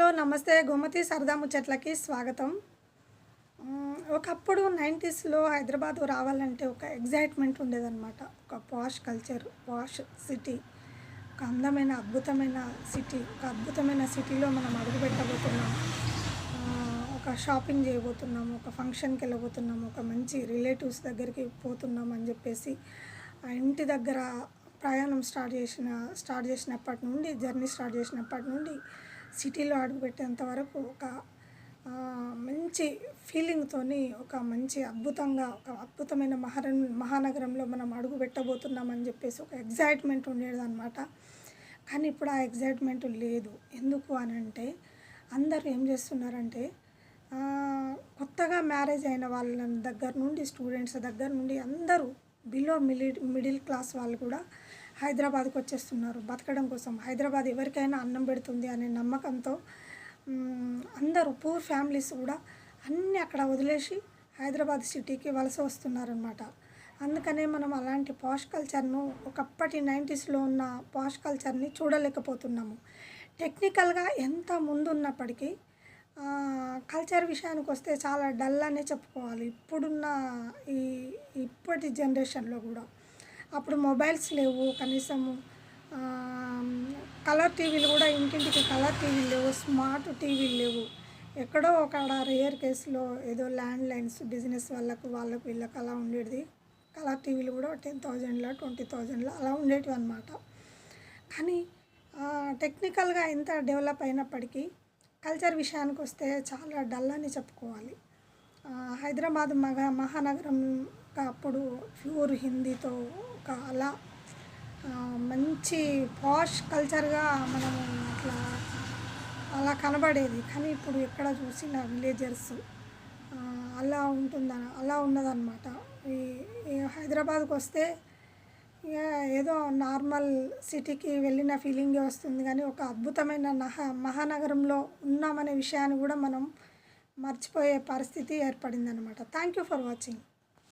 Hello నమస్తే గోమతి సరదా ముచ్చట్లకి స్వాగతం. ఒకప్పుడు 90స్‌లో హైదరాబాద్ రావాలంటే ఒక ఎగ్జైట్‌మెంట్ ఉండేదన్నమాట. ఒక పాష్ కల్చర్, పాష్ సిటీ, ఒక అందమైన అద్భుతమైన సిటీ, ఒక అద్భుతమైన సిటీలో మనం అడుగుపెట్టబోతున్నాం. ఒక షాపింగ్ చేయబోతున్నాము, ఒక ఫంక్షన్‌కి వెళ్ళబోతున్నాము, ఒక మంచి రిలేటివ్స్ దగ్గరికి పోతున్నాం అని చెప్పేసి ఆ ఇంటి దగ్గర ప్రయాణం స్టార్ట్ చేసినప్పటి నుండి, జర్నీ స్టార్ట్ చేసినప్పటి నుండి సిటీలో అడుగుపెట్టేంత వరకు ఒక మంచి ఫీలింగ్‌తోని, ఒక మంచి ఒక అద్భుతమైన మహానగరంలో మనం అడుగు పెట్టబోతున్నామని చెప్పేసి ఒక ఎగ్జైట్‌మెంట్ ఉండేదన్నమాట. కానీ ఇప్పుడు ఆ ఎగ్జైట్‌మెంట్ లేదు. ఎందుకు అనంటే అందరూ ఏం చేస్తున్నారంటే కొత్తగా మ్యారేజ్ అయిన వాళ్ళ దగ్గర నుండి, స్టూడెంట్స్ దగ్గర నుండి అందరూ బిలో మిడిల్ క్లాస్ వాళ్ళు కూడా హైదరాబాద్కి వచ్చేస్తున్నారు బతకడం కోసం. హైదరాబాద్ ఎవరికైనా అన్నం పెడుతుంది అనే నమ్మకంతో అందరూ పూర్ ఫ్యామిలీస్ కూడా అన్నీ అక్కడ వదిలేసి హైదరాబాద్ సిటీకి వలస వస్తున్నారనమాట. అందుకనే మనం అలాంటి పాష్ కల్చర్ను, ఒకప్పటి 90స్‌లో ఉన్న పాష్ కల్చర్ని చూడలేకపోతున్నాము. టెక్నికల్గా ఎంత ముందున్నప్పటికీ కల్చర్ విషయానికి వస్తే చాలా డల్ అనే చెప్పుకోవాలి. ఈ ఇప్పటి జనరేషన్లో కూడా. అప్పుడు మొబైల్స్ లేవు, కనీసము కలర్ టీవీలు కూడా ఇంటింటికి కలర్ టీవీలు లేవు, స్మార్ట్ టీవీలు లేవు. ఎక్కడో ఒక రేర్ కేసులో ఏదో ల్యాండ్లైన్స్ బిజినెస్ వాళ్ళకు వీళ్ళకి అలా ఉండేది. కలర్ టీవీలు కూడా 10,000లో 20,000లో అలా ఉండేటివి అనమాట. కానీ టెక్నికల్గా ఎంత డెవలప్ అయినప్పటికీ కల్చర్ విషయానికి వస్తే చాలా డల్ అని చెప్పుకోవాలి. హైదరాబాద్ మహానగరం అప్పుడు ప్యూర్ హిందీతో ఒక మంచి పాష్ కల్చర్గా మనము అలా కనబడేది. కానీ ఇప్పుడు ఎక్కడ చూసినా విలేజర్స్ అలా ఉన్నదన్నమాట. ఈ హైదరాబాద్కి వస్తే ఏదో నార్మల్ సిటీకి వెళ్ళిన ఫీలింగే వస్తుంది, కానీ ఒక అద్భుతమైన మహానగరంలో ఉన్నామనే విషయాన్ని కూడా మనం మర్చిపోయే పరిస్థితి ఏర్పడిందనమాట. Thank you for watching.